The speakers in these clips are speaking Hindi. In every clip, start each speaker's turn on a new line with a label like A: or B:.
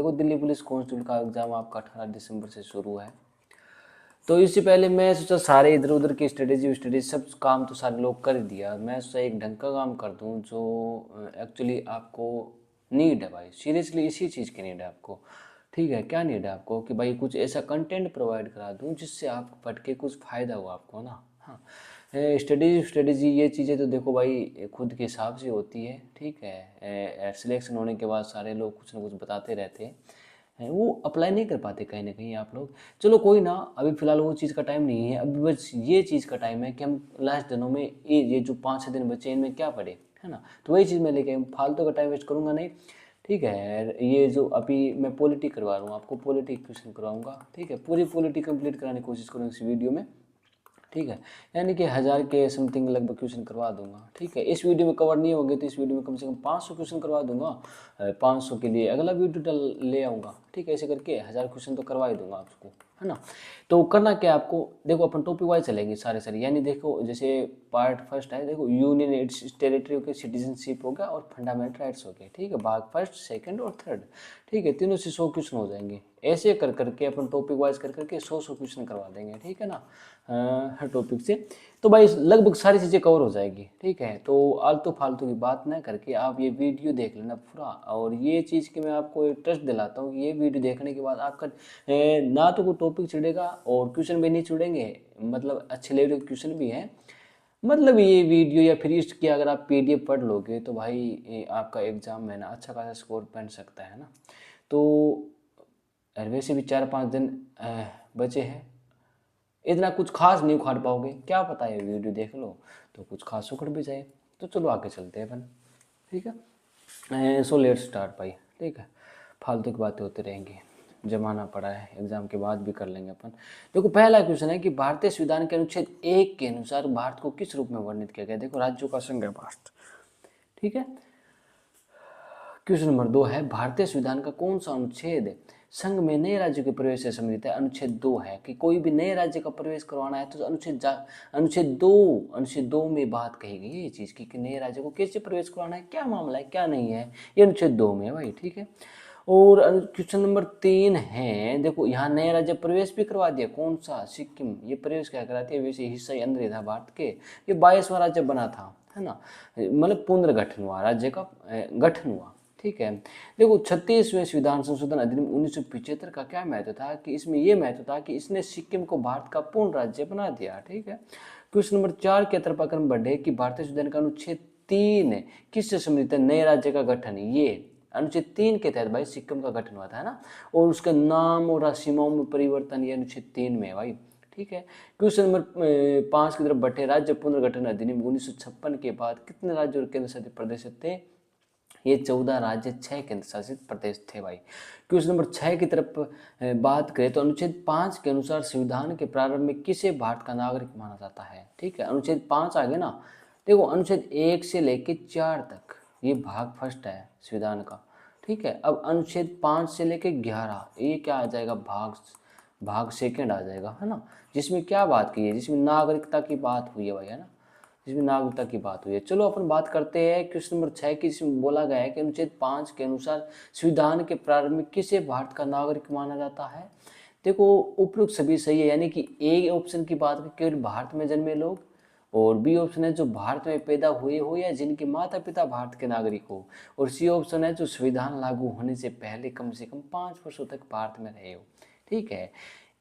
A: देखो दिल्ली पुलिस कांस्टेबल का एग्ज़ाम आपका 18 दिसंबर से शुरू है। तो इससे पहले मैं सोचा सारे इधर उधर की स्ट्रेटेजी सब काम तो सारे लोग कर ही दिया। मैं सोचा एक ढंग का काम कर दूं जो एक्चुअली आपको नीड है भाई, सीरियसली इसी चीज़ की नीड है आपको। ठीक है, क्या नीड है आपको कि भाई कुछ ऐसा कंटेंट प्रोवाइड करा दूं जिससे आप पढ़ के कुछ फ़ायदा हो आपको ना। हाँ, स्ट्रेटेजी ये चीज़ें तो देखो भाई खुद के हिसाब से होती है। ठीक है, सिलेक्शन होने के बाद सारे लोग कुछ ना कुछ बताते रहते हैं, वो अप्लाई नहीं कर पाते कहीं ना कहीं आप लोग। चलो कोई ना, अभी फ़िलहाल वो चीज़ का टाइम नहीं है, अभी बस ये चीज़ का टाइम है कि हम लास्ट दिनों में ये जो 5-6 दिन बचे इनमें क्या पढ़े, है ना। तो वही चीज़ मैं लेके फालतू का टाइम वेस्ट करूँगा नहीं। ठीक है, ये जो अभी मैं पॉलिटी करवा रहा हूँ आपको, पॉलिटी क्वेश्चन करवाऊँगा। ठीक है, पूरी पॉलिटी कंप्लीट कराने की कोशिश करूँगा इस वीडियो में। ठीक है, यानी कि 1000 के समथिंग लगभग क्वेश्चन करवा दूंगा। ठीक है, इस वीडियो में कवर नहीं होंगे तो इस वीडियो में कम से कम 500 क्वेश्चन करवा दूंगा। 500 के लिए अगला वीडियो ले आऊँगा। ठीक है, ऐसे करके 1000 क्वेश्चन तो करवा ही दूंगा आपको, है ना। तो करना क्या आपको, देखो अपन टॉपिक वाइज चलेंगे सारे यानी देखो जैसे पार्ट फर्स्ट है, देखो यूनियन इट्स टेरिटरी के सिटीजनशिप हो गया और फंडामेंटल राइट्स हो गए। ठीक है, भाग फर्स्ट सेकंड और थर्ड। ठीक है, तीनों से 100 क्वेश्चन हो जाएंगे। ऐसे कर करके अपन टॉपिक वाइज कर करके 100 क्वेश्चन करवा देंगे। ठीक है ना, हर टॉपिक से। तो भाई लगभग सारी चीज़ें कवर हो जाएगी। ठीक है, तो आलतू फालतू की बात ना करके आप ये वीडियो देख लेना पूरा। और ये चीज़ कि मैं आपको एक ट्रस्ट दिलाता हूँ कि ये वीडियो देखने के बाद आपका ना तो कोई टॉपिक छिड़ेगा और क्वेश्चन भी नहीं छिड़ेंगे, मतलब अच्छे लेवल के क्वेश्चन भी हैं। मतलब ये वीडियो या फिर इसकी अगर आप पीडीएफ पढ़ लोगे तो भाई आपका एग्ज़ाम में ना अच्छा खासा स्कोर बन सकता है ना। तो वैसे भी 4-5 दिन बचे हैं, इतना कुछ खास नहीं उखाड़ पाओगे, क्या पता है वीडियो देख लो तो कुछ खास उखड़ भी जाए। तो चलो आगे चलते हैं अपन। ठीक है, सो लेट स्टार्ट भाई। ठीक है, फालतू की बातें होती रहेंगी, जमाना पड़ा है, एग्जाम के बाद भी कर लेंगे अपन। देखो पहला क्वेश्चन है कि भारतीय संविधान के अनुच्छेद 1 के अनुसार भारत को किस रूप में वर्णित किया गया। देखो राज्यों का संघ है भारत। ठीक है, क्वेश्चन नंबर 2 है भारतीय संविधान का कौन सा अनुच्छेद संघ में नए राज्यों के प्रवेश से संबंधित है। अनुच्छेद 2 है कि कोई भी नए राज्य का प्रवेश करवाना है तो अनुच्छेद 2 में बात कही गई है ये चीज़ की कि नए राज्य को कैसे प्रवेश करवाना है, क्या मामला है क्या नहीं है, ये अनुच्छेद 2 में है भाई। ठीक है, और क्वेश्चन नंबर 3 है, देखो यहाँ नया राज्य प्रवेश भी करवा दिया, कौन सा, सिक्किम, ये प्रवेश क्या कराती है, वैसे हिस्सा ही अंदर था भारत के, ये 22वां राज्य बना था, है ना, मतलब पुनर्गठन हुआ, राज्य का गठन हुआ। ठीक है, देखो 36वें संविधान संशोधन अधिनियम 1975 का क्या महत्व था कि इसमें यह महत्व था कि इसने सिक्किम को भारत का पूर्ण राज्य बना दिया। ठीक है, क्वेश्चन नंबर 4 के तरफाक्रम बढ़े कि भारतीय संविधान का अनुच्छेद 3 किससे संबंधित है, नए राज्य का गठन, ये अनुच्छेद 3 के तहत भाई सिक्किम का गठन हुआ था ना, और उसके नाम और सीमाओं में परिवर्तन ये अनुच्छेद 3 में है भाई। ठीक है, क्वेश्चन नंबर 5 की तरफ बढ़े, राज्य पुनर्गठन अधिनियम 1956 के बाद कितने राज्य और केंद्र शासित प्रदेश थे, ये 14 राज्य 6 केंद्र शासित प्रदेश थे भाई। क्वेश्चन नंबर 6 की तरफ बात करें तो अनुच्छेद 5 के अनुसार संविधान के प्रारंभ में किसे भारत का नागरिक माना जाता है। ठीक है, अनुच्छेद 5 आ गया ना, देखो अनुच्छेद 1 से लेके 4 तक ये भाग फर्स्ट है संविधान का। ठीक है, अब अनुच्छेद 5 से लेके 11 ये क्या आ जाएगा, भाग भाग सेकंड आ जाएगा, है ना, जिसमें क्या बात की है, जिसमें नागरिकता की बात हुई है भाई, है ना, जिसमें नागरिकता की बात हुई है। चलो अपन बात करते हैं क्वेश्चन नंबर 6 की, जिसमें बोला गया है कि अनुच्छेद 5 के अनुसार संविधान के प्रारंभ में किसे भारत का नागरिक माना जाता है। देखो उपयुक्त सभी सही है, यानी कि ए ऑप्शन की बात करें केवल भारत में जन्मे लोग, और बी ऑप्शन है जो भारत में पैदा हुए हो या जिनके माता पिता भारत के नागरिक हो, और सी ऑप्शन है जो संविधान लागू होने से पहले कम से कम 5 वर्षों तक भारत में रहे हो। ठीक है,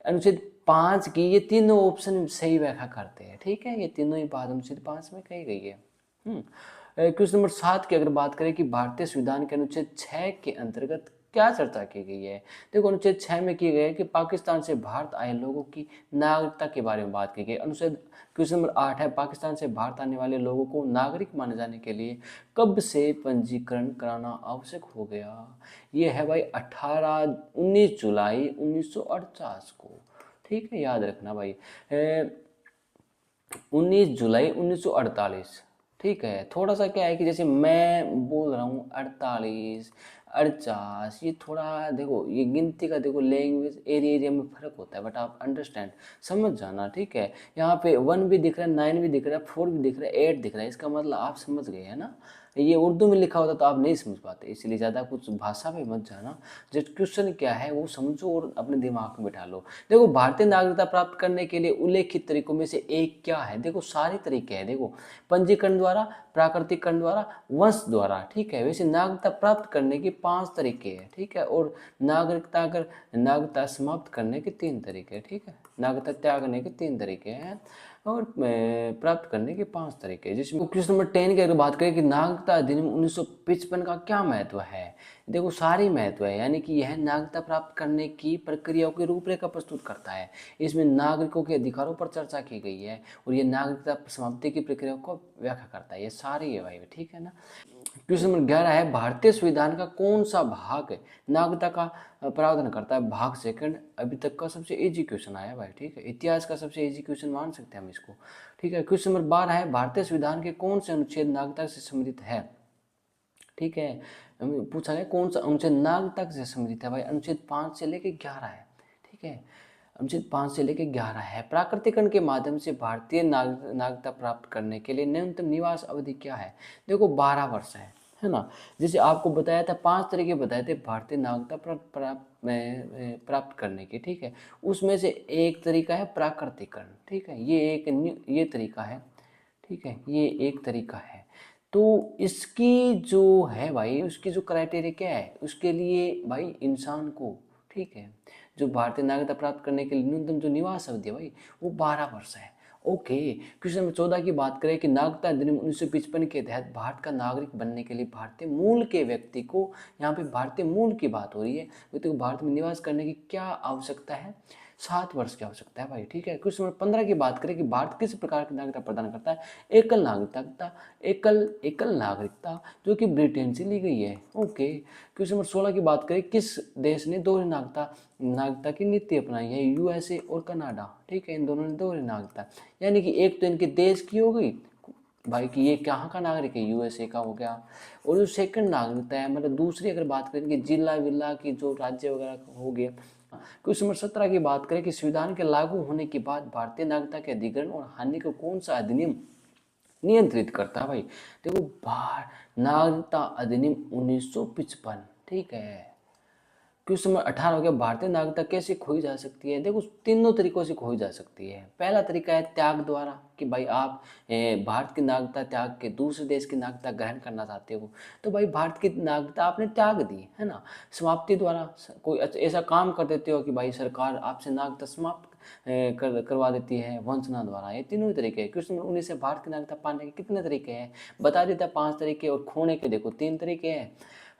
A: अनुच्छेद 5 की ये तीनों ऑप्शन सही व्याख्या करते हैं। ठीक है, ये तीनों ही बात अनुच्छेद 5 में कही गई है। क्वेश्चन नंबर 7 की अगर बात करें कि भारतीय संविधान के अनुच्छेद 6 के अंतर्गत क्या चर्चा की गई है। देखो अनुच्छेद 6 में की गई है कि पाकिस्तान से भारत आए लोगों की नागरिकता के बारे में बात की गई। अनुच्छेद क्वेश्चन नंबर 8 है पाकिस्तान से भारत आने वाले लोगों को नागरिक माने जाने के लिए कब से पंजीकरण कराना आवश्यक हो गया। ये है भाई 19 जुलाई 1948 को। ठीक है, याद रखना भाई, 19 जुलाई 1948। ठीक है, थोड़ा सा क्या है कि जैसे मैं बोल रहा हूँ 48 48, ये थोड़ा देखो ये गिनती का देखो लैंग्वेज एरिया में फ़र्क होता है, बट आप अंडरस्टैंड समझ जाना। ठीक है, यहाँ पे 1 भी दिख रहा है, 9 भी दिख रहा है, 4 भी दिख रहा है, 8 दिख रहा है, इसका मतलब आप समझ गए है ना। ये उर्दू में लिखा होता तो आप नहीं समझ पाते, इसलिए ज़्यादा कुछ भाषा में मत जाना। जो क्वेश्चन क्या है वो समझो और अपने दिमाग में बिठा लो। देखो, भारतीय नागरिकता प्राप्त करने के लिए उल्लेखित तरीकों में से एक क्या है? देखो, सारे तरीके हैं। देखो, पंजीकरण द्वारा, प्राकृतिकरण द्वारा, वंश द्वारा, ठीक है। वैसे नागरिकता प्राप्त करने के 5 तरीके हैं, ठीक है। और नागरिकता समाप्त करने के 3 तरीके हैं, ठीक है। नागरिकता त्यागने के 3 तरीके हैं और प्राप्त करने के 5 तरीके हैं। जिसमें क्वेश्चन नंबर 10 की अगर बात करें कि नागरिकता अधिनियम 1955 का क्या महत्व है? देखो, सारी महत्व है, यानी कि यह नागरिकता प्राप्त करने की प्रक्रियाओं की रूपरेखा प्रस्तुत करता है। इसमें नागरिकों के अधिकारों पर चर्चा की गई है और ये नागरिकता समाप्ति की प्रक्रिया को व्याख्या करता है। ये सारी है भाई, ठीक है ना। क्वेश्चन नंबर 11 है, भारतीय संविधान का कौन सा भाग नागरिकता का प्रावधान करता है? भाग सेकंड अभी तक का सबसे इजी क्वेश्चन आया भाई, ठीक है। इतिहास का सबसे इजी क्वेश्चन मान सकते हैं हम इसको, ठीक है। क्वेश्चन नंबर 12 है, भारतीय संविधान के कौन से अनुच्छेद नागरिकता से संबंधित है? ठीक है, पूछा गया कौन सा अनुच्छेद नागरिकता से संबंधित है भाई? अनुच्छेद 5 से लेके 11 है, ठीक है। अनुच्छेद 5 से लेके 11 है। प्राकृतिकरण के माध्यम से भारतीय नागरिकता प्राप्त करने के लिए न्यूनतम निवास अवधि क्या है? देखो, 12 वर्ष है ना। जैसे आपको बताया था 5 तरीके बताए थे भारतीय नागरिकता प्राप्त करने के, ठीक है। उसमें से एक तरीका है प्राकृतिकरण, ठीक है। ये तरीका है, ठीक है, ये एक तरीका है। तो इसकी जो है भाई, उसकी जो क्राइटेरिया क्या है, उसके लिए भाई इंसान को, ठीक है, जो भारतीय नागरिकता प्राप्त करने के लिए न्यूनतम जो निवास अवधि है भाई, वो 12 वर्ष है। ओके। क्वेश्चन नंबर 14 की बात करें कि नागरिकता अधिनियम 1955 के तहत भारत का नागरिक बनने के लिए भारतीय मूल के व्यक्ति को, यहाँ पे भारतीय मूल की बात हो रही है, व्यक्ति को भारत में निवास करने की क्या आवश्यकता है? 7 वर्ष की आवश्यकता है भाई, ठीक है। क्वेश्चन नंबर 15 की बात करें कि भारत किस प्रकार की नागरिकता प्रदान करता है? एकल नागरिकता जो कि ब्रिटेन से ली गई है। ओके। क्वेश्चन नंबर 16 की बात करें, किस देश ने दोहरी नागरिकता की नीति अपनाई है? यूएसए और कनाडा, ठीक है। इन दोनों ने दोहरी नागरिकता, यानी कि एक तो इनके देश की हो गई भाई कि ये कहाँ का नागरिक है, यूएसए का हो गया। और जो सेकंड नागरिकता है, मतलब दूसरी अगर बात करें कि जिला विला की जो राज्य वगैरह हो गया। क्वेश्चन नंबर 17 की बात करें कि संविधान के लागू होने के बाद भारतीय नागरिकता के अधिग्रहण और हानि को कौन सा अधिनियम नियंत्रित करता है भाई? देखो, नागरिकता अधिनियम 1955, ठीक है। क्वेश्चन नंबर 18 हो गया, भारतीय नागरिकता कैसे खोई जा सकती है? देखो, तीनों तरीकों से खोई जा सकती है। पहला तरीका है त्याग द्वारा, कि भाई आप भारत की नागरिकता त्याग के दूसरे देश की नागरिकता ग्रहण करना चाहते हो, तो भाई भारत की नागरिकता आपने त्याग दी, है ना। समाप्ति द्वारा, कोई ऐसा काम कर देते हो कि भाई सरकार आपसे नागरिकता समाप्त करवा देती है। वंचना द्वारा, ये तीनों तरीके हैं। क्वेश्चन नंबर 19 से भारत की नागरिकता पाने के कितने तरीके हैं? बता देता 5 तरीके, और खोने के देखो 3 तरीके हैं।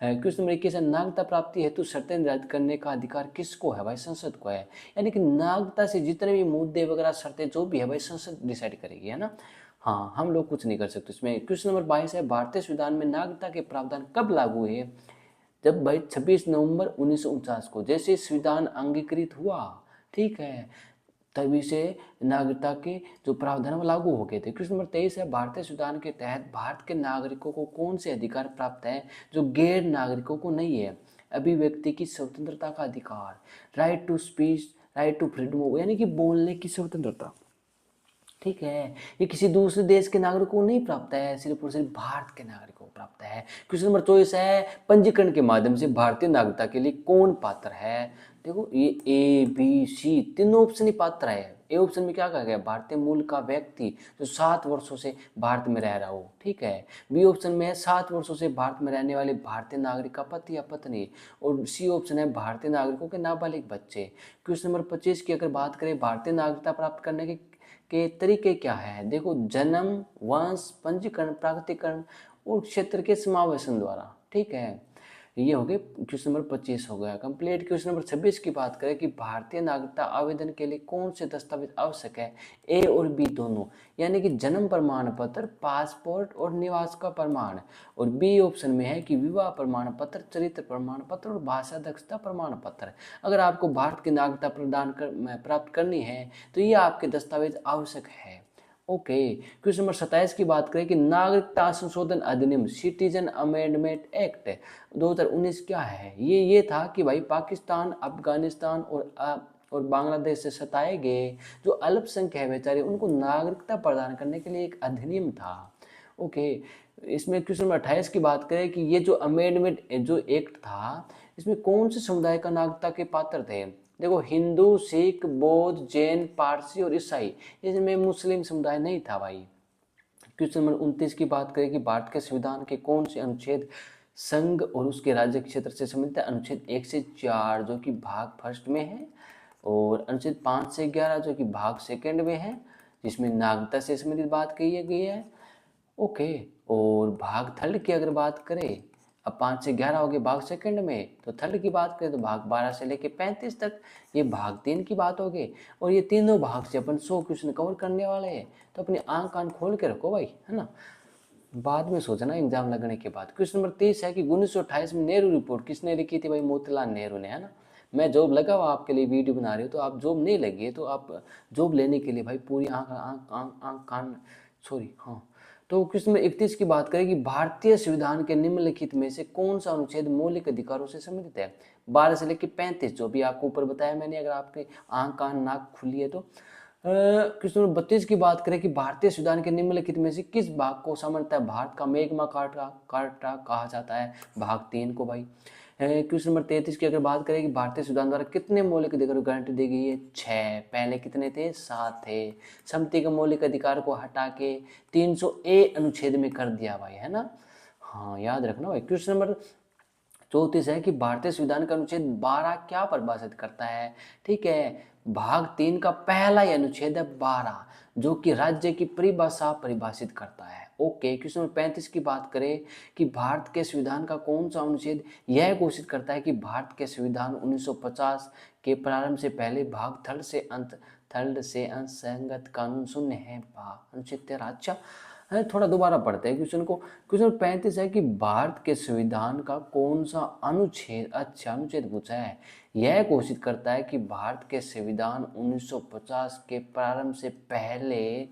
A: क्वेश्चन नंबर 21 है, नागरिकता प्राप्ति हेतु शर्तें निर्धारित करने का अधिकार किसको है भाई? संसद को है। यानी कि नागरिकता से जितने भी मुद्दे वगैरह शर्तें जो भी है भाई, संसद डिसाइड करेगी, है ना। हाँ, हम लोग कुछ नहीं कर सकते इसमें। क्वेश्चन नंबर 22 है, भारतीय संविधान में नागरिकता के प्रावधान कब लागू हुए? जब भाई 26 नवंबर 1949 को जैसे संविधान अंगीकृत हुआ, ठीक है, तभी से नागरिकता के जो प्रावधान लागू हो गए थे। क्वेश्चन नंबर 23 है, भारतीय संविधान के तहत भारत के नागरिकों को कौन से अधिकार प्राप्त है जो गैर नागरिकों को नहीं है? अभिव्यक्ति की स्वतंत्रता का अधिकार, right to speech, right to freedom, यानी कि बोलने की स्वतंत्रता, ठीक है। ये किसी दूसरे देश के नागरिक को नहीं प्राप्त है, सिर्फ और सिर्फ भारत के नागरिकों को प्राप्त है। क्वेश्चन नंबर 24 है, पंजीकरण के माध्यम से भारतीय नागरिकता के लिए कौन पात्र है? देखो, ये ए बी सी तीनों ऑप्शन ही पात्र है। ए ऑप्शन में क्या कहा गया? भारतीय मूल का व्यक्ति जो 7 वर्षों से भारत में रह रहा हो, ठीक है। बी ऑप्शन में है 7 वर्षों से भारत में रहने वाले भारतीय नागरिक का पति या पत्नी, और सी ऑप्शन है भारतीय नागरिकों के नाबालिग बच्चे। क्वेश्चन नंबर 25 की अगर बात करें, भारतीय नागरिकता प्राप्त करने के तरीके क्या है? देखो, जन्म, वंश, पंजीकरण, प्राकृतिकरण और क्षेत्र के समावेशन द्वारा, ठीक है। ये हो गए क्वेश्चन नंबर 25 हो गया कंप्लीट। क्वेश्चन नंबर 26 की बात करें कि भारतीय नागरिकता आवेदन के लिए कौन से दस्तावेज आवश्यक है? ए और बी दोनों, यानी कि जन्म प्रमाण पत्र, पासपोर्ट और निवास का प्रमाण। और बी ऑप्शन में है कि विवाह प्रमाण पत्र, चरित्र प्रमाण पत्र और भाषा दक्षता प्रमाण पत्र। अगर आपको भारत की नागरिकता प्राप्त करनी है तो ये आपके दस्तावेज आवश्यक है। ओके। क्वेश्चन नंबर 27 की बात करें कि नागरिकता संशोधन अधिनियम, सिटीजन अमेंडमेंट एक्ट 2019 क्या है? ये था कि भाई पाकिस्तान, अफगानिस्तान और बांग्लादेश से सताए गए जो अल्पसंख्यक है बेचारे, उनको नागरिकता प्रदान करने के लिए एक अधिनियम था। ओके। इसमें क्वेश्चन नंबर 28 की बात करें कि ये जो अमेंडमेंट जो एक्ट था, इसमें कौन से समुदाय का नागरिकता के पात्र थे? देखो, हिंदू, सिख, बौद्ध, जैन, पारसी और ईसाई। इसमें मुस्लिम समुदाय नहीं था भाई। क्वेश्चन नंबर 29 की बात करें कि भारत के संविधान के कौन से अनुच्छेद संघ और उसके राज्य क्षेत्र से संबंधित है? अनुच्छेद 1 से 4 जो कि भाग फर्स्ट में है, और अनुच्छेद 5 से 11 जो कि भाग सेकंड में है, जिसमें नागरिकता से संबंधित बात कही गई है। ओके, और भाग थर्ड की अगर बात करें, अब 5 से 11 हो गए भाग सेकंड में, तो थर्ड की बात करें तो भाग 12 से लेके 35 तक, ये भाग 3 की बात हो गई। और ये तीनों भाग से अपन 100 क्वेश्चन कवर करने वाले हैं, तो अपनी आंख कान खोल के रखो भाई, है ना, बाद में सोचना एग्जाम लगने के बाद। क्वेश्चन नंबर 30 है कि 1928 में नेहरू रिपोर्ट किसने लिखी थी? भाई मोतीलाल नेहरू ने, है ना। मैं जॉब लगा हुआ आपके लिए वीडियो बना रही हूँ, तो आप जॉब नहीं लगी है तो आप जॉब लेने के लिए भाई पूरी आंख आंख आंख आंख कान, सॉरी, हाँ। तो क्वेश्चन नंबर 31 की बात करें कि भारतीय संविधान के निम्नलिखित में से कौन सा अनुच्छेद मौलिक अधिकारों से संबंधित है? 12 से लेकर 35, जो भी आपको ऊपर बताया मैंने, अगर आपके आंख कान नाक खुली है तो। क्वेश्चन नंबर 32 की बात करें कि भारतीय संविधान के निम्नलिखित में से किस भाग को सामान्यतः भारत का मैग्मा कार्टा कहा जाता है? भाग 3 को भाई। क्वेश्चन नंबर 33 की अगर बात करें कि भारतीय संविधान द्वारा कितने मौलिक अधिकारों की गारंटी दी गई है? 6। पहले कितने थे? 7 थे। सम्मति के मौलिक अधिकार को हटा के 300A अनुच्छेद में कर दिया भाई, है ना। हाँ, याद रखना भाई। क्वेश्चन नंबर 34 है कि भारतीय संविधान का अनुच्छेद 12 क्या परिभाषित करता है? ठीक है, भाग 3 का पहला ही अनुच्छेद है 12, जो कि राज्य की परिभाषा परिभाषित करता है। ओके, क्वेश्चन नंबर 35 की बात करें कि भारत के संविधान का कौन सा अनुच्छेद यह घोषित करता है कि भारत के संविधान 1950 के प्रारंभ से पहले भाग थर्ड से अंतर्गत कानून शून्य है? अनुच्छेद 13। अच्छा है, थोड़ा दोबारा पढ़ते हैं क्वेश्चन को। क्वेश्चन 35 है कि भारत के संविधान का कौन सा अनुच्छेद, अच्छा अनुच्छेद पूछा है, यह घोषित करता है कि भारत के संविधान 1950 के प्रारंभ से पहले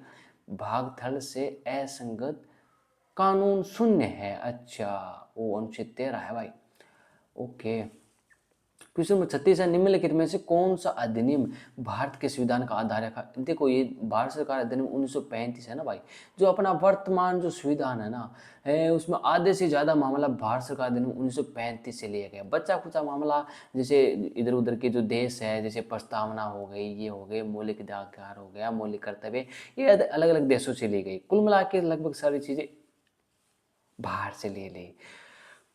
A: भाग थर्ड से असंगत कानून शून्य है। अच्छा, वो अनुच्छेद 13 है भाई। ओके, क्वेश्चन नंबर 36 है निम्नलिखित में से कौन सा अधिनियम भारत के संविधान का आधार है? देखो, ये भारत सरकार अधिनियम 1935 है ना भाई, जो अपना वर्तमान जो संविधान है ना, उसमें आधे से ज़्यादा मामला भारत सरकार अधिनियम 1935 से लिया गया। बच्चा खुचा मामला जैसे इधर उधर के जो देश है, जैसे प्रस्तावना हो गई, ये हो गए, मौलिक अधिकार हो गया, मौलिक कर्तव्य, ये अलग अलग देशों से ली गई। कुल मिला के लगभग सारी चीज़ें बाहर से ले ली।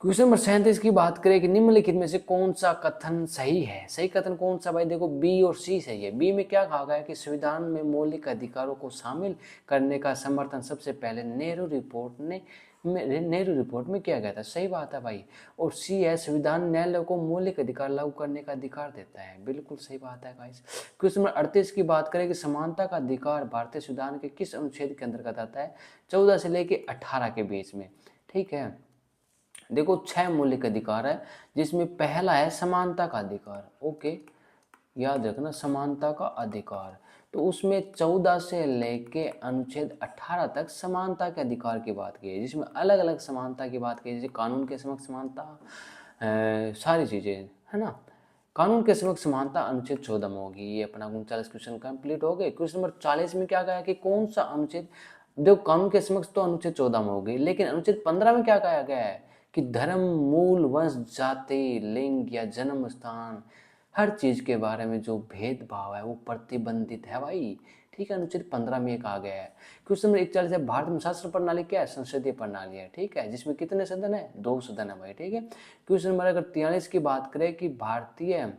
A: क्वेश्चन नंबर 37 की बात करें कि निम्नलिखित में से कौन सा कथन सही है? सही कथन कौन सा भाई? देखो, बी और सी सही है। बी में क्या कहा गया है कि संविधान में मौलिक अधिकारों को शामिल करने का समर्थन सबसे पहले नेहरू रिपोर्ट में किया गया था। सही बात है भाई। और सी है संविधान न्यायालय को मौलिक अधिकार लागू करने का अधिकार देता है। बिल्कुल सही बात है गाइस। क्वेश्चन नंबर 38 की बात करें कि समानता का अधिकार भारतीय संविधान के किस अनुच्छेद के अंतर्गत आता है? 14 से लेके 18 के बीच में। ठीक है, देखो 6 मौलिक अधिकार है, जिसमें पहला है समानता का अधिकार। ओके, याद रखना, समानता का अधिकार। तो उसमें 14 से लेके अनुच्छेद 18 तक समानता के अधिकार की बात की है, जिसमें अलग अलग समानता की बात की है, जैसे कानून के समक्ष समानता, सारी चीज़ें, है ना। कानून के समक्ष समानता अनुच्छेद 14 में होगी। ये अपना 39 क्वेश्चन कंप्लीट हो गए। क्वेश्चन नंबर 40 में क्या कहा कि कौन सा अनुच्छेद, देखो कानून के समक्ष तो अनुच्छेद 14 में होगी, लेकिन अनुच्छेद 15 में क्या कहा गया है कि धर्म, मूल, वंश, जाति, लिंग या जन्म स्थान, हर चीज के बारे में जो भेदभाव है वो प्रतिबंधित है भाई। ठीक है, अनुच्छेद 15 में ये कहा गया है। क्वेश्चन नंबर 41 है भारत में शासन प्रणाली क्या है? संसदीय प्रणाली है। ठीक है, जिसमें कितने सदन है? 2 सदन है भाई। ठीक है, क्वेश्चन नंबर अगर 43 की बात करें कि भारतीय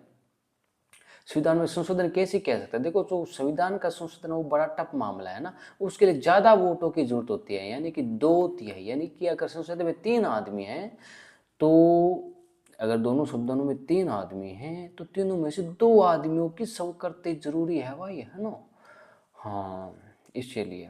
A: संविधान में संशोधन कैसे किया सकता है? देखो, जो संविधान का संशोधन वो बड़ा टफ मामला है ना, उसके लिए ज्यादा वोटों की जरूरत होती है, यानी कि 2/3, यानी कि अगर संसद में 3 आदमी हैं तो अगर दोनों सदनों में 3 आदमी हैं तो तीनों में से 2 आदमियों की स्वीकृति जरूरी है भाई, है ना। हाँ, इसलिए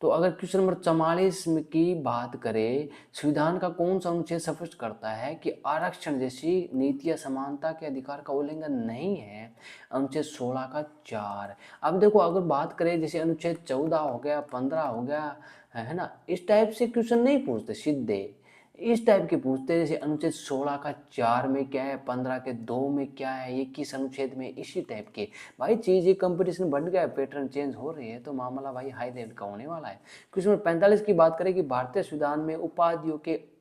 A: तो अगर क्वेश्चन नंबर 44 की बात करें, संविधान का कौन सा अनुच्छेद स्पष्ट करता है कि आरक्षण जैसी नीतियां समानता के अधिकार का उल्लंघन नहीं है? अनुच्छेद 16 का 4। अब देखो, अगर बात करें जैसे अनुच्छेद 14 हो गया, 15 हो गया, है ना, इस टाइप से क्वेश्चन नहीं पूछते सीधे, इस टाइप के पूछते हैं, जैसे अनुच्छेद 16 का 4 में क्या है, 15 के 2 में क्या है, ये किस अनुच्छेद में, इसी टाइप के भाई चीज़। ये कंपटीशन बढ़ गया है, पैटर्न चेंज हो रही है, तो मामला भाई हाई लेवल का होने वाला है। क्वेश्चन नंबर 45 की बात करें कि भारतीय संविधान में उपाधियों के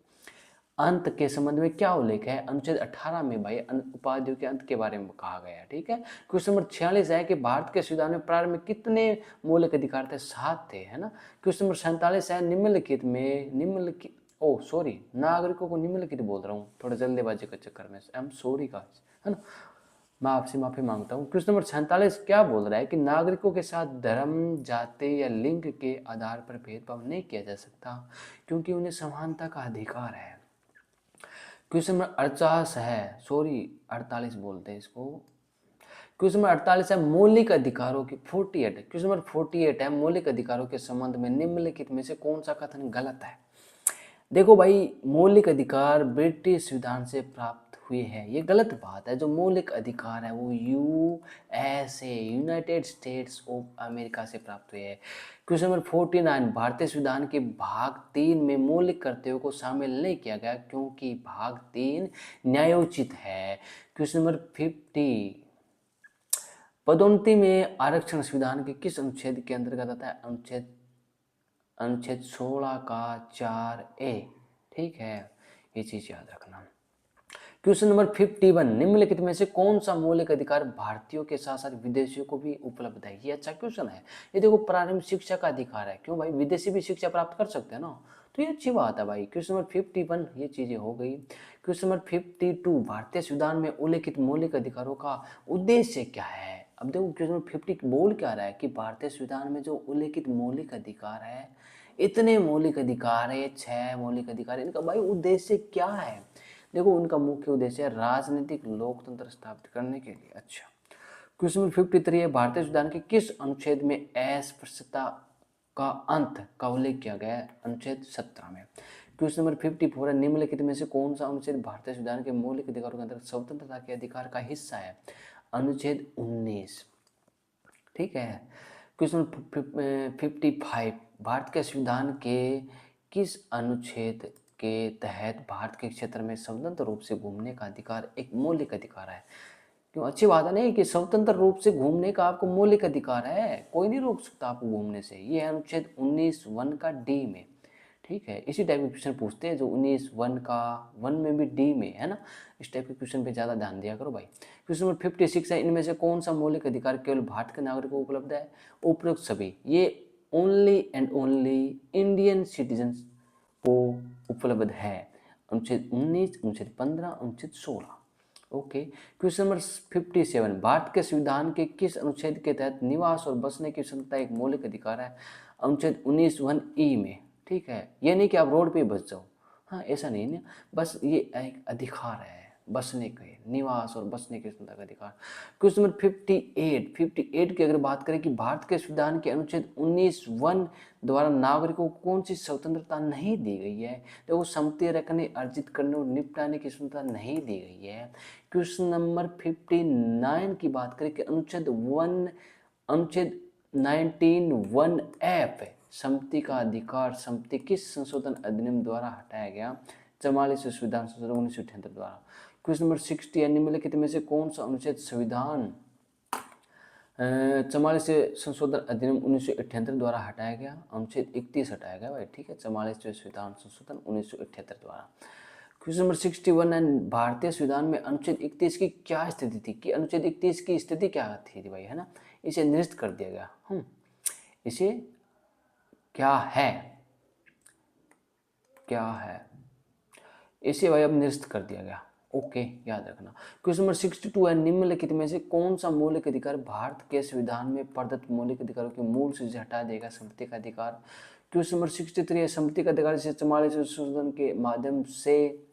A: अंत के संबंध में क्या उल्लेख है। अनुच्छेद 18 में भाई उपाधियों के अंत के बारे में कहा गया है। ठीक है, क्वेश्चन नंबर 46 है कि भारत के संविधान में प्रारंभ में कितने मौलिक अधिकार थे, 7 थे, है ना। क्वेश्चन नंबर 47 है निम्नलिखित नागरिकों को निम्नलिखित बोल रहा हूँ, थोड़ा जल्दीबाजी के चक्कर में, आई एम सॉरी गाइस, है ना, मैं आपसे माफी मांगता हूँ। क्वेश्चन नंबर 47 क्या बोल रहा है कि नागरिकों के साथ धर्म, जाति या लिंग के आधार पर भेदभाव नहीं किया जा सकता, क्योंकि उन्हें समानता का अधिकार है। क्वेश्चन नंबर 48 बोलते हैं इसको। क्वेश्चन नंबर 48 है मौलिक अधिकारों की 48। क्वेश्चन नंबर 48 है मौलिक अधिकारों के संबंध में निम्नलिखित में से कौन सा कथन गलत है। देखो भाई, मौलिक अधिकार ब्रिटिश संविधान से प्राप्त हुए हैं, ये गलत बात है। जो मौलिक अधिकार है वो USA, United states of America से प्राप्त हुए हैं। क्वेश्चन नंबर 49, भारतीय संविधान के भाग 3 में मौलिक कर्तव्यों को शामिल नहीं किया गया क्योंकि भाग 3 न्यायोचित है। क्वेश्चन नंबर 50, पदोन्नति में आरक्षण संविधान के किस अनुच्छेद के अंतर्गत आता है। अनुच्छेद 16 का 4A। ठीक है, ये चीज याद रखना। क्वेश्चन नंबर 51, निम्नलिखित में से कौन सा मौलिक अधिकार भारतीयों के साथ साथ विदेशियों को भी उपलब्ध है। ये अच्छा क्वेश्चन है। ये देखो, प्रारंभिक शिक्षा का अधिकार है, क्यों भाई, विदेशी भी शिक्षा प्राप्त कर सकते हैं ना, तो ये अच्छी बात है भाई। क्वेश्चन नंबर 51 ये चीजें हो गई। क्वेश्चन नंबर 52, भारतीय संविधान में उल्लिखित मौलिक अधिकारों का उद्देश्य क्या है। अब देखो, क्वेश्चन नंबर 50 बोल क्या रहा है कि भारतीय संविधान में जो उल्लिखित मौलिक अधिकार है, इतने मौलिक अधिकार है, 6 मौलिक अधिकार, इनका भाई उद्देश्य क्या है। देखो, उनका मुख्य उद्देश्य है राजनीतिक लोकतंत्र स्थापित करने के लिए। अच्छा, क्वेश्चन नंबर 53 है भारतीय संविधान के किस अनुच्छेद में अस्पृश्यता का अंत का उल्लेख किया गया है। अनुच्छेद 17 में। क्वेश्चन नंबर 54 है निम्नलिखित में से कौन सा अनुच्छेद भारतीय संविधान के मौलिक अधिकारों के अंतर्गत स्वतंत्रता के अधिकार का हिस्सा है। अनुच्छेद 19। ठीक है, क्वेश्चन 55, भारत के संविधान के किस अनुच्छेद के तहत भारत के क्षेत्र में स्वतंत्र रूप से घूमने का अधिकार एक मौलिक अधिकार है। क्यों, अच्छी बात है नहीं कि स्वतंत्र रूप से घूमने का आपको मौलिक अधिकार है, कोई नहीं रोक सकता आपको घूमने से। ये है अनुच्छेद 19(1) का डी में। ठीक है, इसी टाइप के क्वेश्चन पूछते हैं जो 19(1) का 1 में भी डी में है ना। इस टाइप के क्वेश्चन पे ज़्यादा ध्यान दिया करो भाई। क्वेश्चन नंबर 56 है इनमें से कौन सा मौलिक अधिकार केवल भारत के नागरिकों को उपलब्ध है। उपरोक्त सभी, ये only and only Indian citizen को उपलब्ध है। अनुच्छेद 19, अनुच्छेद 15, अनुच्छेद 16। ओके, क्वेश्चन नंबर 57, भारत के संविधान के किस अनुच्छेद के तहत निवास और बसने की स्वतंत्रता एक मौलिक अधिकार है। अनुच्छेद 19(1) में। ठीक है, ये नहीं कि आप रोड पे बस जाओ, हाँ ऐसा नहीं ना, बस ये एक अधिकार है बसने के, निवास और बसने की स्वतंत्रता का अधिकार। क्वेश्चन नंबर 58 की अगर बात करें कि भारत के संविधान के अनुच्छेद 19(1) द्वारा नागरिकों को कौन सी स्वतंत्रता नहीं दी गई है। तो वो संपत्ति रखने, अर्जित करने और निपटाने की स्वतंत्रता नहीं दी गई है। क्वेश्चन नंबर 59 की बात करें कि अनुच्छेद 19(1)(f) संपत्ति का अधिकार संपत्ति किस संशोधन अधिनियम द्वारा हटाया गया। 44वें संविधान संशोधन 1978 द्वारा। क्वेश्चन नंबर 60 है निम्नलिखित में से कौन सा अनुच्छेद संविधान 44वें संशोधन अधिनियम 1978 द्वारा हटाया गया। अनुच्छेद 31 हटाया गया भाई। ठीक है, 44वें संविधान संशोधन 1978 द्वारा। क्वेश्चन नंबर 61 है भारतीय संविधान में अनुच्छेद 31 की क्या स्थिति थी, कि अनुच्छेद 31 की स्थिति क्या थी भाई, है ना, इसे निरस्त कर दिया गया। इसे क्या है, इसे भाई अब निरस्त कर दिया गया। ओके, याद रखना। क्वेश्चन नंबर 62 है निम्नलिखित में से कौन सा मौलिक अधिकार भारत के संविधान में प्रदत्त मौलिक अधिकारों के मूल से हटा देगा। संपत्ति का अधिकार। क्वेश्चन नंबर 63 है संपत्ति का अधिकार से 44वें संशोधन के माध्यम से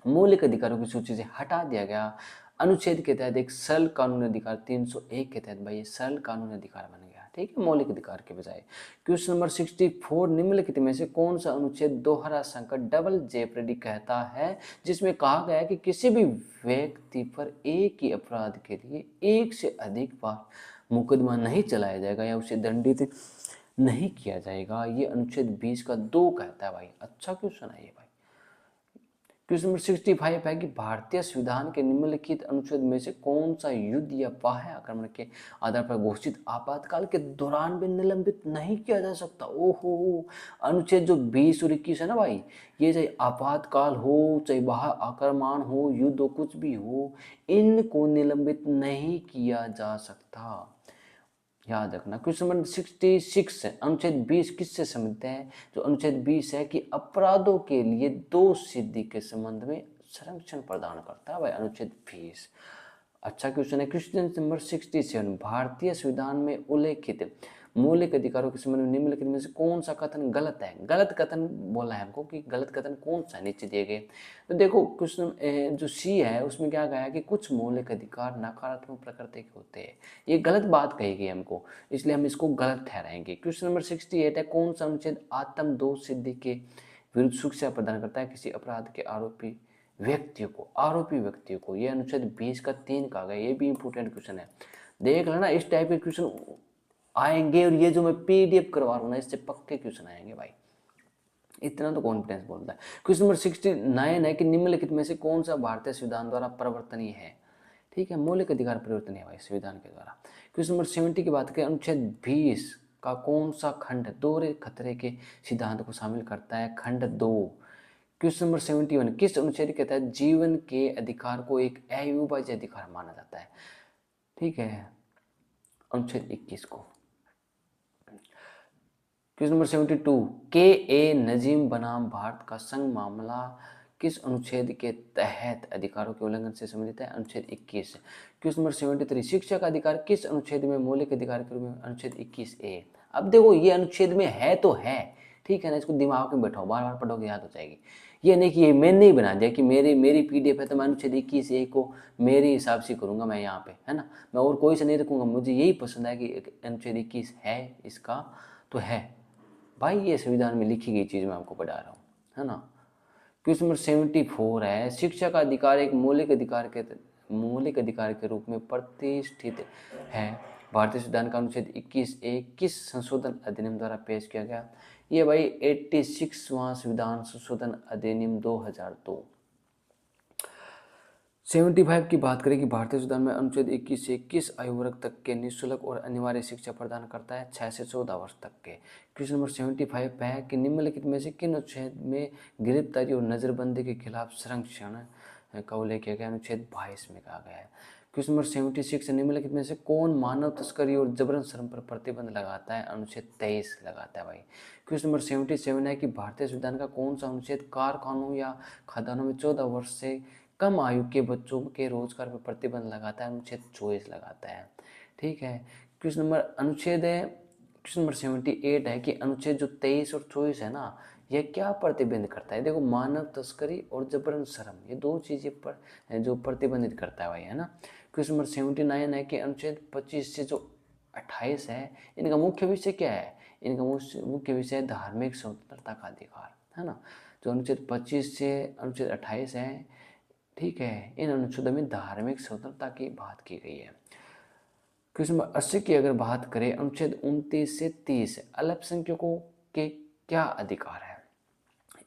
A: मौलिक अधिकारों की सूची से हटा दिया गया। अनुच्छेद के तहत एक सरल कानूनी अधिकार 301 के तहत भाई ये सरल कानूनी अधिकार बन गया। ठीक है, मौलिक अधिकार के बजाय। क्वेश्चन नंबर 64 निम्नलिखित में से कौन सा अनुच्छेद दोहरा संकट डबल जेपरेडी कहता है, जिसमें कहा गया है कि किसी भी व्यक्ति पर एक ही अपराध के लिए एक से अधिक बार मुकदमा नहीं चलाया जाएगा या उसे दंडित नहीं किया जाएगा। ये अनुच्छेद 20 का 2 कहता है भाई। अच्छा क्वेश्चन है ये भाई, क्वेश्चन नंबर 65 है कि भारतीय संविधान के निम्नलिखित अनुच्छेद में से कौन सा युद्ध या बाह्य आक्रमण के आधार पर घोषित आपातकाल के दौरान भी निलंबित नहीं किया जा सकता। ओहो, अनुच्छेद जो 20 और 21 है ना भाई, ये चाहे आपातकाल हो, चाहे बाह्य आक्रमण हो, युद्ध हो, कुछ भी हो, इनको निलंबित नहीं किया जा सकता। याद रखना। क्वेश्चन नंबर 66 है, अनुच्छेद 20 किससे संबंधित है? जो अनुच्छेद 20 है कि अपराधों के लिए दोष सिद्धि के संबंध में संरक्षण प्रदान करता है भाई अनुच्छेद 20। अच्छा क्वेश्चन है। क्वेश्चन नंबर 67, भारतीय संविधान में उल्लेखित मौलिक अधिकारों के संबंध में निम्नलिखित में से कौन सा कथन गलत है? गलत कथन बोला है हमको कि गलत कथन कौन सा नीचे दिए गए। तो देखो क्वेश्चन जो सी है उसमें क्या कहा है कि कुछ मौलिक अधिकार नकारात्मक प्रकृति के होते हैं। ये गलत बात कही गई हमको, इसलिए हम इसको गलत ठहराएंगे। क्वेश्चन नंबर 68 है, कौन सा अनुच्छेद आत्म दोष सिद्धि के विरुद्ध सुरक्षा प्रदान करता है किसी अपराध के आरोपी व्यक्तियों को? ये अनुच्छेद 20 का 3 कहा गया। ये भी इंपोर्टेंट क्वेश्चन है, देख लेना। इस टाइप के क्वेश्चन आएंगे और ये जो मैं पीडीएफ करवा रहा हूँ ना, इससे पक्के क्वेश्चन आएंगे भाई, इतना तो कॉन्फिडेंस बोलता है। क्वेश्चन नंबर 69 है कि निम्नलिखित में से कौन सा भारतीय संविधान द्वारा परिवर्तनीय है? ठीक है, मौलिक अधिकार परिवर्तनीय है भाई संविधान के द्वारा। क्वेश्चन नंबर 70 की बात करें, अनुच्छेद 20 का कौन सा खंड दोहरे खतरे के सिद्धांत को शामिल करता है? खंड 2। क्वेश्चन नंबर 71, किस अनुच्छेद के तहत जीवन के अधिकार को एक अविभाज्य अधिकार माना जाता है? ठीक है, अनुच्छेद 21 को। क्वेश्चन नंबर 72, के ए नजीम बनाम भारत का संघ मामला किस अनुच्छेद के तहत अधिकारों के उल्लंघन से संबंधित है? अनुच्छेद 21। क्वेश्चन नंबर 73, शिक्षा का अधिकार किस अनुच्छेद में मौलिक अधिकार के रूप में? अनुच्छेद 21A। अब देखो ये अनुच्छेद में है तो है, ठीक है ना, इसको दिमाग में बैठाओ, बार बार पढ़ोगे याद हो जाएगी। ये नहीं कि ये मैंने ही बना दिया कि मेरी पीडीएफ है तो मैं अनुच्छेद 21A को मेरे हिसाब से करूंगा मैं यहाँ पे, है ना, मैं और कोई से नहीं रखूंगा, मुझे यही पसंद है कि अनुच्छेद 21 है इसका तो है भाई, ये संविधान में लिखी गई चीज़ मैं आपको पढ़ा रहा हूँ, है ना। क्वेश्चन नंबर 74 है, शिक्षा का अधिकार एक मौलिक अधिकार के रूप में प्रतिष्ठित है। भारतीय संविधान का अनुच्छेद 21A किस संशोधन अधिनियम द्वारा पेश किया गया? ये भाई 86वां संविधान संशोधन अधिनियम 2002। 75 की बात करें कि भारतीय संविधान में अनुच्छेद 21 से किस आयु वर्ग तक के निःशुल्क और अनिवार्य शिक्षा प्रदान करता है? 6 से 14 वर्ष तक के। क्वेश्चन नंबर 75 है कि निम्नलिखित में से किन अनुच्छेद में गिरफ्तारी और नजरबंदी के खिलाफ संरक्षण का उल्लेख किया गया? अनुच्छेद 22 में कहा गया है। क्वेश्चन नंबर 76, निम्नलिखित में से कौन मानव तस्करी और जबरन श्रम पर प्रतिबंध लगाता है? अनुच्छेद 23 लगाता है भाई। क्वेश्चन नंबर 77 है कि भारतीय संविधान का कौन सा अनुच्छेद कारखानों या खदानों में 14 वर्ष से कम आयु के बच्चों के रोजगार पर प्रतिबंध लगाता है? अनुच्छेद 24 लगाता है, ठीक है। क्वेश्चन नंबर 78 है कि अनुच्छेद जो 23 और 24 है ना, यह क्या प्रतिबंध करता है? देखो, मानव तस्करी और जबरन श्रम, ये दो चीजें पर जो प्रतिबंधित करता है भाई, है ना। क्वेश्चन नंबर 79 है कि अनुच्छेद 25 से जो 28 है, इनका मुख्य विषय क्या है? इनका मुख्य विषय धार्मिक स्वतंत्रता का अधिकार, है ना। जो अनुच्छेद 25 से अनुच्छेद 28 है, ठीक है, इन अनुच्छेदों में धार्मिक स्वतंत्रता की बात की गई है। क्वेश्चन नंबर 80 की अगर बात करें, अनुच्छेद 29 से 30 अल्पसंख्यकों के क्या अधिकार है?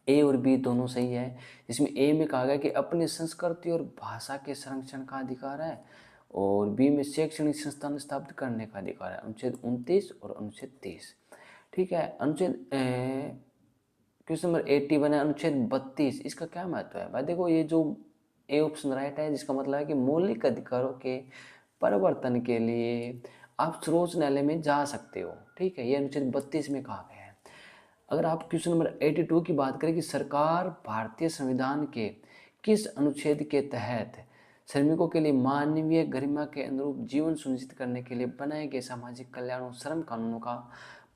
A: ए और बी दोनों सही है। जिसमें ए में कहा गया कि अपनी संस्कृति और भाषा के संरक्षण का अधिकार है, और बी में शैक्षणिक संस्थान स्थापित करने का अधिकार है। अनुच्छेद 29 और अनुच्छेद 30, ठीक है। क्वेश्चन नंबर 81 है, अनुच्छेद 32, इसका क्या महत्व है भाई? देखो, ये जो ए ऑप्शन राइट है, जिसका मतलब है कि मौलिक अधिकारों के परिवर्तन के लिए आप सर्वोच्च न्यायालय में जा सकते हो, ठीक है, ये अनुच्छेद 32 में कहा गया है। अगर आप क्वेश्चन नंबर 82 की बात करें कि सरकार भारतीय संविधान के किस अनुच्छेद के तहत श्रमिकों के लिए मानवीय गरिमा के अनुरूप जीवन सुनिश्चित करने के लिए बनाए गए सामाजिक कल्याण और श्रम कानूनों का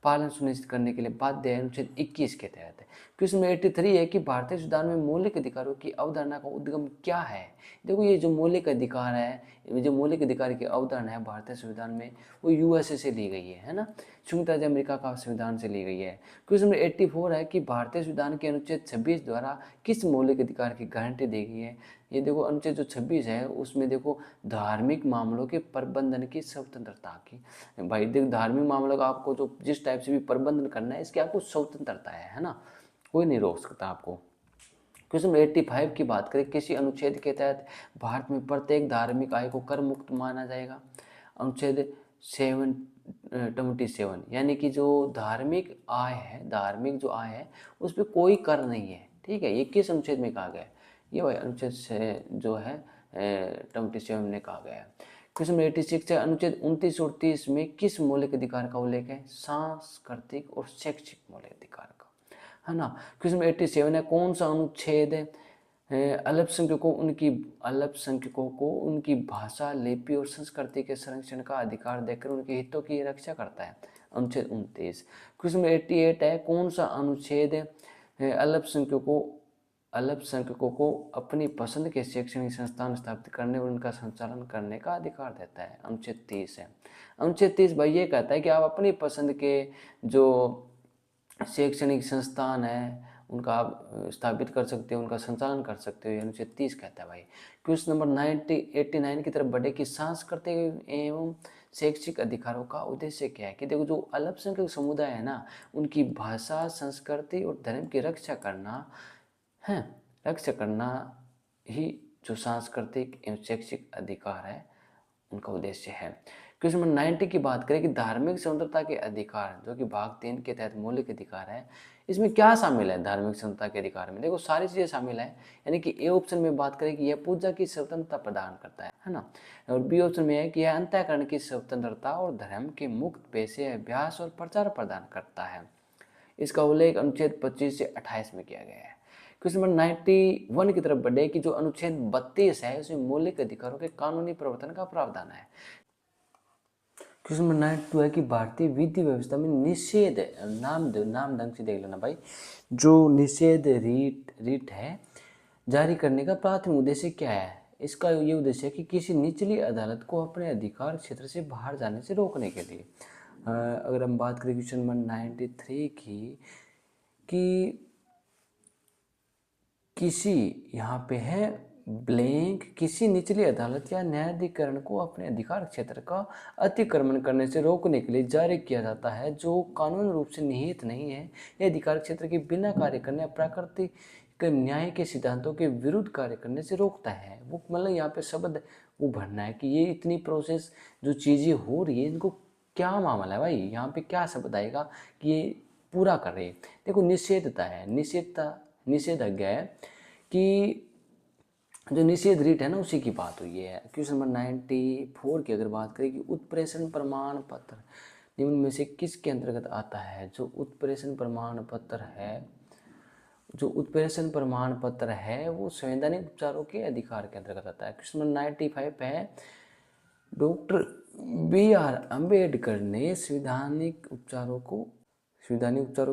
A: पालन सुनिश्चित करने के लिए बाध्य है? अनुच्छेद 21 के तहत। क्वेश्चन नंबर 83 है कि भारतीय संविधान में मौलिक अधिकारों की अवधारणा का उद्गम क्या है? देखो, ये जो मौलिक अधिकार है, जो मौलिक अधिकार की अवधारणा है भारतीय संविधान में, वो यूएसए से ली गई है ना, संयुक्त राज्य अमेरिका का संविधान से ली गई है। क्वेश्चन नंबर 84 है कि भारतीय संविधान के अनुच्छेद 26 द्वारा किस मौलिक अधिकार की गारंटी दी गई है? ये देखो, अनुच्छेद जो 26 है उसमें देखो धार्मिक मामलों के प्रबंधन की स्वतंत्रता की, भाई देखो, धार्मिक मामलों का आपको जो जिस टाइप से भी प्रबंधन करना है, इसकी आपको स्वतंत्रता है ना, कोई नहीं रोक सकता आपको। क्वेश्चन 85 की बात करें, किसी अनुच्छेद के तहत भारत में प्रत्येक धार्मिक आय को कर मुक्त माना जाएगा। अनुच्छेद 727, यानी कि जो धार्मिक आय है, धार्मिक जो आय है उस पर कोई कर नहीं है। ठीक है, ये किस अनुच्छेद में कहा गया है? ये भाई अनुच्छेद से जो है 27 में कहा गया है। क्वेश्चन 86 है, अनुच्छेद 29 और 30 में किस मौलिक अधिकार का उल्लेख है? सांस्कृतिक और शैक्षिक मौलिक अधिकार का, है ना। क्वेश्चन 87 है, कौन सा अनुच्छेद अल्पसंख्यकों को उनकी भाषा, लिपि और संस्कृति के संरक्षण का अधिकार देकर उनके हितों की रक्षा करता है? अनुच्छेद 29। क्वेश्चन 88 है, कौन सा अनुच्छेद अल्पसंख्यकों को अपनी पसंद के शैक्षणिक संस्थान स्थापित करने और उनका संचालन करने का अधिकार देता है? अनुच्छेद 30 है। अनुच्छेद 30 भाई ये कहता है कि आप अपनी पसंद के जो शैक्षणिक संस्थान है उनका आप स्थापित कर सकते हो, उनका संचालन कर सकते हो, ये अनुच्छेद 30 कहता है भाई। क्वेश्चन नंबर 89 की तरफ बढ़े कि सांस्कृतिक एवं शैक्षिक अधिकारों का उद्देश्य क्या है? कि देखो, जो अल्पसंख्यक समुदाय है ना, उनकी भाषा, संस्कृति और धर्म की रक्षा करना है, रक्षा करना ही जो सांस्कृतिक एवं शैक्षिक अधिकार है उनका उद्देश्य है। क्वेश्चन नंबर 90 की बात करें कि धार्मिक स्वतंत्रता के अधिकार, जो कि भाग 3 के तहत मौलिक अधिकार है, इसमें क्या शामिल है? धार्मिक स्वतंत्रता के अधिकार में देखो सारी चीज़ें शामिल है, यानी कि ए ऑप्शन में बात करें कि यह पूजा की स्वतंत्रता प्रदान करता है ना। और बी ऑप्शन में है कि यह अंतःकरण की स्वतंत्रता और धर्म के मुक्त पेशे, अभ्यास और प्रचार प्रदान करता है। इसका उल्लेख अनुच्छेद 25 से 28 में किया गया है। क्वेश्चन नंबर 91 की तरफ बढ़े कि जो अनुच्छेद 32 है उसमें मौलिक अधिकारों के कानूनी प्रवर्तन का प्रावधान है। क्वेश्चन नंबर 92 है कि भारतीय विधि व्यवस्था में निषेध, नाम ढंग से देख लेना भाई, जो निषेध रीट है जारी करने का प्राथमिक उद्देश्य क्या है? इसका ये उद्देश्य है कि किसी निचली अदालत को अपने अधिकार क्षेत्र से बाहर जाने से रोकने के लिए। अगर हम बात करें क्वेश्चन नंबर 93 की, कि किसी, यहाँ पे है ब्लैंक, किसी निचली अदालत या न्यायाधिकरण को अपने अधिकार क्षेत्र का अतिक्रमण करने से रोकने के लिए जारी किया जाता है, जो कानून रूप से निहित नहीं है। यह अधिकार क्षेत्र के बिना कार्य करने, प्राकृतिक न्याय के सिद्धांतों के विरुद्ध कार्य करने से रोकता है। वो मतलब यहाँ पे शब्द वो भरना है कि ये इतनी प्रोसेस जो चीज़ें हो रही है इनको क्या मामला है भाई, यहाँ पे क्या शब्द आएगा कि ये पूरा कर रहे हैं। देखो निषेधता है, निषेधाज्ञा है कि जो निषेध रीट है ना उसी की बात हुई है। क्वेश्चन नंबर 94 की अगर बात करें कि उत्प्रेषण प्रमाण पत्र निम्न में से किसके अंतर्गत आता है? जो उत्प्रेषण प्रमाण पत्र है वो संवैधानिक उपचारों के अधिकार के अंतर्गत आता है। क्वेश्चन नंबर 95 है, डॉक्टर BR अम्बेडकर ने संवैधानिक उपचारों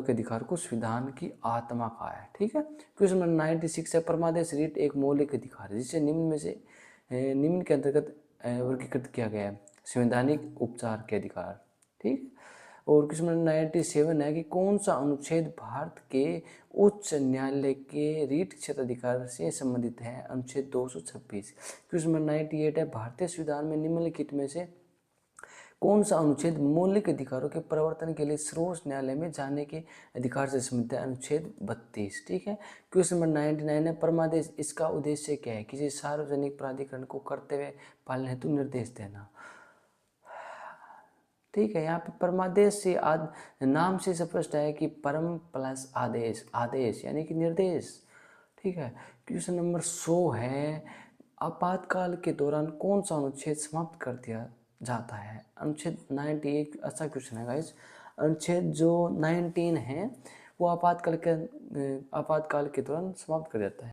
A: के अधिकार को संविधान की आत्मा कहा है। ठीक है। क्वेश्चन नंबर 96 है, परमादेश रीट एक मौलिक अधिकार है जिसे निम्न के अंतर्गत वर्गीकृत किया गया है, संवैधानिक उपचार के अधिकार। ठीक। और क्वेश्चन नंबर 97 है कि कौन सा अनुच्छेद भारत के उच्च न्यायालय के रीट क्षेत्र अधिकार से संबंधित है? अनुच्छेद 226। क्वेश्चन नंबर 98 है, भारतीय संविधान में निम्नलिखित में से कौन सा अनुच्छेद मौलिक अधिकारों के प्रवर्तन के लिए सर्वोच्च न्यायालय में जाने के अधिकार से संबंधित है? अनुच्छेद 32। ठीक है। क्वेश्चन नंबर 99 है, परमादेश इसका उद्देश्य क्या है? किसी सार्वजनिक प्राधिकरण को कर्तव्य पालन हेतु निर्देश देना। ठीक है, यहाँ पे परमादेश से नाम से स्पष्ट है कि परम प्लस आदेश यानी कि निर्देश। ठीक है। क्वेश्चन नंबर 100 है, आपातकाल के दौरान कौन सा अनुच्छेद समाप्त कर दिया जाता है? अनुच्छेद 91। अच्छा क्वेश्चन है गाइस। अनुच्छेद जो 19 है वो आपातकाल के दौरान समाप्त कर देता है।